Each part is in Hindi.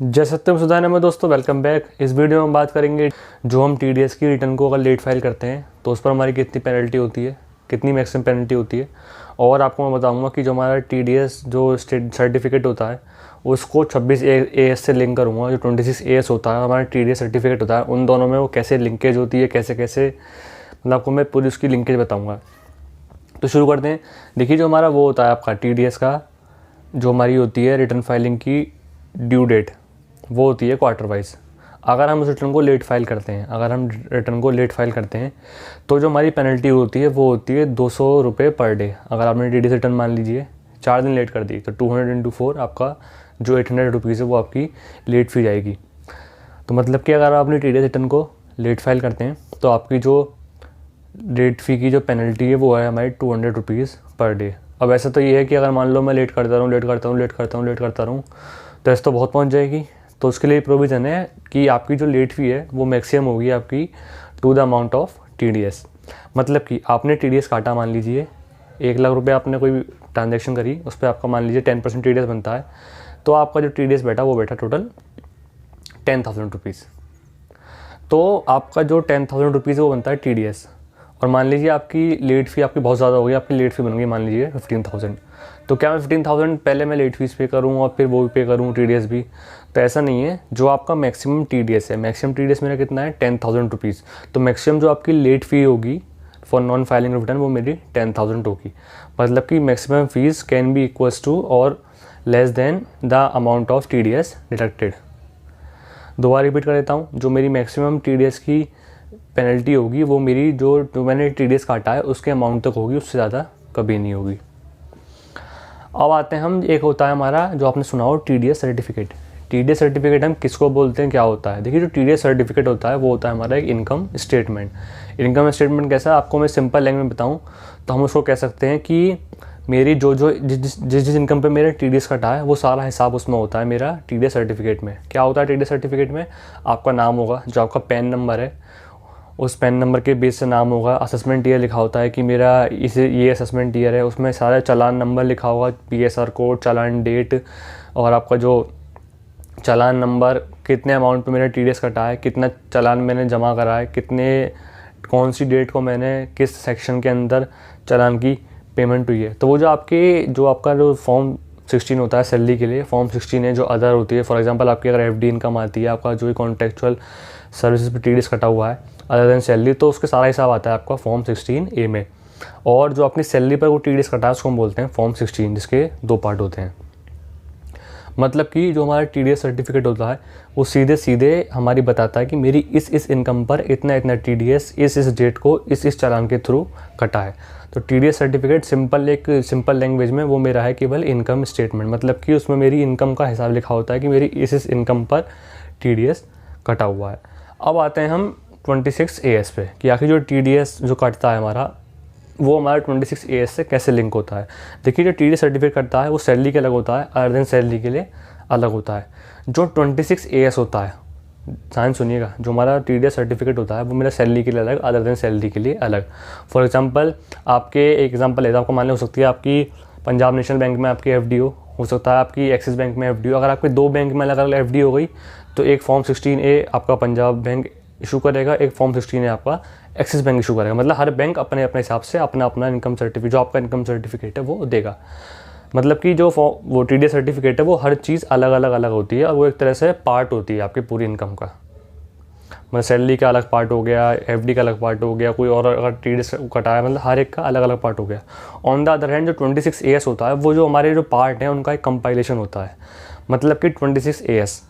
जय सत्यम सुधारने में दोस्तों, वेलकम बैक। इस वीडियो में हम बात करेंगे जो हम टीडीएस की रिटर्न को अगर लेट फाइल करते हैं तो उस पर हमारी कितनी पेनल्टी होती है, कितनी मैक्सिमम पेनल्टी होती है। और आपको मैं बताऊंगा कि जो हमारा टीडीएस जो स्टेट सर्टिफिकेट होता है उसको 26 AS से लिंक करूँगा। जो 26 AS होता है हमारा टीडीएस सर्टिफिकेट होता है, उन दोनों में वो कैसे लिंकेज होती है, कैसे कैसे मतलब आपको मैं पूरी उसकी लिंकेज बताऊँगा। तो शुरू करते हैं। देखिए, जो हमारा वो होता है आपका टीडीएस का जो हमारी होती है रिटर्न फाइलिंग की ड्यू डेट, वो होती है क्वार्टर वाइज। अगर हम उस रिटर्न को लेट फाइल करते हैं तो जो हमारी पेनल्टी होती है वो होती है 200 रुपये पर डे। अगर आपने टीडीएस रिटर्न मान लीजिए 4 दिन लेट कर दी तो 200 × 4 आपका जो 800 रुपीज़ है वो आपकी लेट फी जाएगी। तो मतलब कि अगर आपने टीडीएस रिटर्न को लेट फाइल करते हैं तो आपकी जो लेट फ़ी की जो पेनल्टी है वो है हमारी 200 रुपीज़ पर डे। अब ऐसा तो ये है कि अगर मान लो मैं लेट करता रहूँ तो ऐसा तो बहुत पहुँच जाएगी। तो उसके लिए प्रोविज़न है कि आपकी जो लेट फ़ी है वो मैक्सिमम होगी आपकी to the amount of TDS. मतलब कि आपने टीडीएस काटा, मान लीजिए 1 लाख रुपये आपने कोई ट्रांजैक्शन करी, उस पर आपका मान लीजिए 10% टीडीएस बनता है, तो आपका जो टीडीएस बैठा वो बैठा टोटल 10,000 रुपीज़। तो आपका जो 10,000 रुपीज़ वो बनता है टीडीएस। और मान लीजिए आपकी लेट फ़ी आपकी बहुत ज़्यादा होगी, आपकी लेट फ़ी बन गई मान लीजिए 15,000। तो क्या मैं 15,000 पहले मैं लेट फीस पे करूँ और फिर वो भी पे करूँ टीडीएस भी? तो ऐसा नहीं है। जो आपका मैक्सिमम टीडीएस है, मैक्सिमम टीडीएस मेरा कितना है 10,000 रुपीज़। तो मैक्सिमम जो आपकी लेट फ़ी होगी फॉर नॉन फाइलिंग रिटर्न वो मेरी 10,000 होगी। मतलब कि maximum fees can be equals to और less than the amount of TDS deducted. दोबारा रिपीट कर देता हूँ। जो मेरी मैक्सिमम टीडीएस की पेनल्टी होगी वो मेरी जो मैंने टीडीएस काटा है उसके अमाउंट तक होगी, उससे ज़्यादा कभी नहीं होगी। अब आते हैं हम, एक होता है हमारा जो आपने सुना हो टीडीएस सर्टिफिकेट। टीडीएस सर्टिफिकेट हम किसको बोलते हैं, क्या होता है? देखिए, जो टीडीएस सर्टिफिकेट होता है वो होता है हमारा एक इनकम स्टेटमेंट। इनकम स्टेटमेंट कैसा, आपको मैं सिंपल लैंग्वेज में बताऊं तो हम उसको कह सकते हैं कि मेरी जिस इनकम पे मेरा टीडीएस कटा है वो सारा हिसाब उसमें होता है मेरा टीडीएस सर्टिफिकेट में। क्या होता है टीडीएस सर्टिफिकेट में? आपका नाम होगा, जो आपका पैन नंबर है उस पैन नंबर के बेस से नाम होगा। असेसमेंट ईयर लिखा होता है कि मेरा ये असेसमेंट ईयर है, उसमें सारा चालान नंबर लिखा होगा, PSR कोड, चालान डेट, और आपका जो चालान नंबर, कितने अमाउंट पे मेरा टीडीएस कटा है, कितना चालान मैंने जमा करा है, कौन सी डेट को मैंने किस सेक्शन के अंदर चालान की पेमेंट हुई है। तो वो जो आपका जो फॉर्म 16 होता है सैलरी के लिए, फॉर्म 16 है जो अदर होती है। फॉर एग्जांपल आपकी अगर FD इनकम आती है, आपका जो कॉन्ट्रेक्चुअल सर्विसेज पे टीडीएस कटा हुआ है अदर देन सैलरी, तो उसके सारा हिसाब आता है आपका फॉर्म 16A में। और जो अपनी सैलरी पर वो टीडीएस कटा है उसको हम बोलते हैं फॉर्म 16, जिसके 2 पार्ट होते हैं। मतलब कि जो हमारा टीडीएस सर्टिफिकेट होता है वो सीधे सीधे हमारी बताता है कि मेरी इस इनकम पर इतना इतना टीडीएस इस डेट को इस चालान के थ्रू कटा है। तो टीडीएस सर्टिफिकेट सिंपल लैंग्वेज में वो मेरा है केवल इनकम स्टेटमेंट। मतलब कि उसमें मेरी इनकम का हिसाब लिखा होता है कि मेरी इस इनकम पर टीडीएस कटा हुआ है। अब आते हैं हम 26 AS पे कि आखिर जो टीडीएस जो कटता है हमारा वो हमारा 26 AS से कैसे लिंक होता है। देखिए, जो टीडीएस सर्टिफिकेट कटता है वो सैलरी के अलग होता है, अदर देन सैलरी के लिए अलग होता है। जो 26 AS होता है, ध्यान सुनिएगा, जो हमारा टीडीएस सर्टिफिकेट होता है वो मेरा सैलरी के लिए अलग, अदर देन सैलरी के लिए अलग। फॉर एग्जांपल आपके एग्जांपल लेता हूँ, आपको मान लो हो सकती है आपकी पंजाब नेशनल बैंक में आपकी FD हो सकता है आपकी एक्सिस बैंक में FD हो। अगर आपके 2 बैंक में अलग अलग FD हो गई तो एक फॉर्म 16A आपका पंजाब बैंक इशू करेगा, एक फॉर्म 16A आपका एक्सिस बैंक इशू करेगा। मतलब हर बैंक अपने अपने हिसाब से अपना इनकम सर्टिफिकेट, जो आपका इनकम सर्टिफिकेट है वो देगा। मतलब कि जो वो टीडीएस सर्टिफिकेट है वो हर चीज़ अलग अलग होती है और वो एक तरह से पार्ट होती है आपकी पूरी इनकम का। मतलब सैलरी का अलग पार्ट हो गया, FD का अलग पार्ट हो गया, कोई और अगर टीडीएस कटाया, मतलब हर एक का अलग अलग पार्ट हो गया। ऑन द अदर हैंड जो 26 AS होता है वो जो हमारे जो पार्ट हैं उनका एक कंपाइलेशन होता है। मतलब कि 26 AS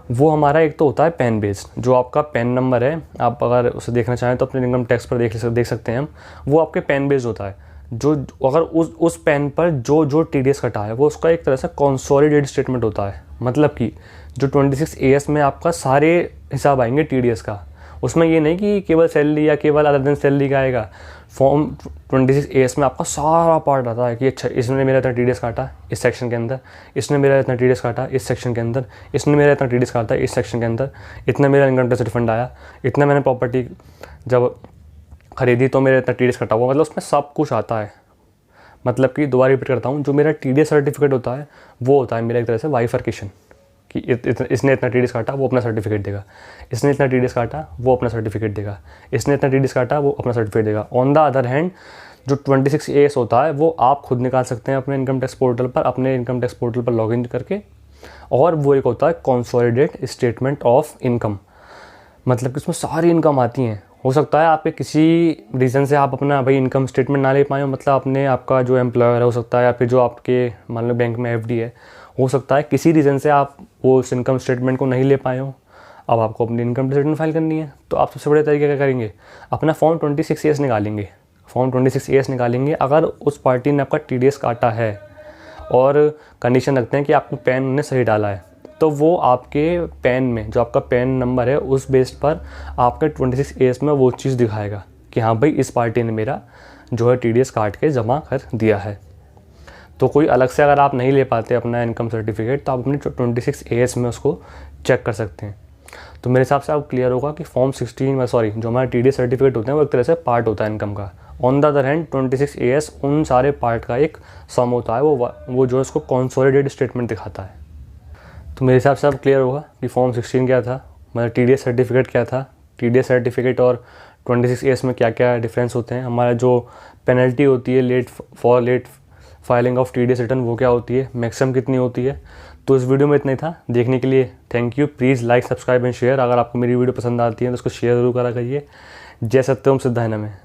वो हमारा एक तो होता है पैन बेस्ड, जो आपका पैन नंबर है, आप अगर उसे देखना चाहें तो अपने इनकम टैक्स पर देख सकते हैं हम, वो आपके पैन बेस्ड होता है। जो अगर उस पैन पर जो टीडीएस कटा है वो उसका एक तरह से कंसोलिडेटेड स्टेटमेंट होता है। मतलब कि जो 26 AS में आपका सारे हिसाब आएंगे टीडीएस का, उसमें ये नहीं कि केवल सैलरी या केवल अदर देन सैलरी का आएगा। फॉर्म 26 AS में आपका सारा पार्ट आता है कि अच्छा इसने मेरा इतना टीडीएस काटा इस सेक्शन के अंदर, इसने मेरा इतना टीडीएस काटा इस सेक्शन के अंदर, इसने मेरा इतना टीडीएस काटा इस सेक्शन के अंदर, इतना मेरा इनकम टैक्स रिफंड आया, इतना मैंने प्रॉपर्टी जब खरीदी तो मेरा इतना टीडीएस कटा हुआ। मतलब उसमें सब कुछ आता है। मतलब कि दोबारा रिपीट करता हूँ, जो मेरा टीडीएस सर्टिफिकेट होता है वो होता है मेरा एक तरह से बाइफर्केशन कि इसने इतना TDS काटा, वो अपना सर्टिफिकेट देगा, इसने इतना TDS काटा, वो अपना सर्टिफिकेट देगा, इसने इतना TDS काटा, वो अपना सर्टिफिकेट देगा। ऑन द अदर हैंड जो 26AS होता है वो आप खुद निकाल सकते हैं अपने इनकम टैक्स पोर्टल पर, अपने इनकम टैक्स पोर्टल पर लॉगिन करके। और वो एक होता है कंसोलिडेटेड स्टेटमेंट ऑफ इनकम, मतलब कि उसमें सारी इनकम आती हैं। हो सकता है आपके किसी रीज़न से आप अपना भाई इनकम स्टेटमेंट ना ले पाए हो, मतलब अपने आपका जो एम्प्लॉयर है हो सकता है, या फिर जो आपके मान लो बैंक में FD है, हो सकता है किसी रीज़न से आप वो उस इनकम स्टेटमेंट को नहीं ले पाए हो। अब आपको अपनी इनकम स्टेटमेंट फाइल करनी है, तो आप सबसे बड़े तरीके क्या करेंगे, अपना फॉर्म 26AS निकालेंगे। फॉर्म 26AS निकालेंगे, अगर उस पार्टी ने आपका TDS काटा है और कंडीशन रखते हैं कि आपको पैन ने सही डाला है, तो वो आपके पैन में जो आपका पैन नंबर है उस बेस पर आपके 26AS में वो चीज़ दिखाएगा कि हाँ भाई इस पार्टी ने मेरा जो है TDS काट के जमा कर दिया है। तो कोई अलग से अगर आप नहीं ले पाते अपना इनकम सर्टिफिकेट, तो आप अपने 26AS में उसको चेक कर सकते हैं। तो मेरे हिसाब से आपको क्लियर होगा कि फॉर्म 16 जो हमारे TDS सर्टिफिकेट होते हैं वो एक तरह से पार्ट होता है इनकम का। On the other hand 26AS उन सारे पार्ट का एक सम होता है, वो जो इसको कंसोलिडेटेड स्टेटमेंट दिखाता है। तो मेरे हिसाब से अब क्लियर होगा कि फॉर्म 16 क्या था, मतलब TDS सर्टिफिकेट क्या था, TDS सर्टिफिकेट और 26AS में क्या क्या डिफरेंस होते हैं, हमारा जो पेनल्टी होती है late filing of TDS return वो क्या होती है, मैक्सिमम कितनी होती है। तो इस वीडियो में इतना ही था। देखने के लिए thank you. Please like, subscribe and share. अगर आपको मेरी वीडियो पसंद आती है तो उसको शेयर ज़रूर करा करिए। जय सत्यम सिद्धाय नमः।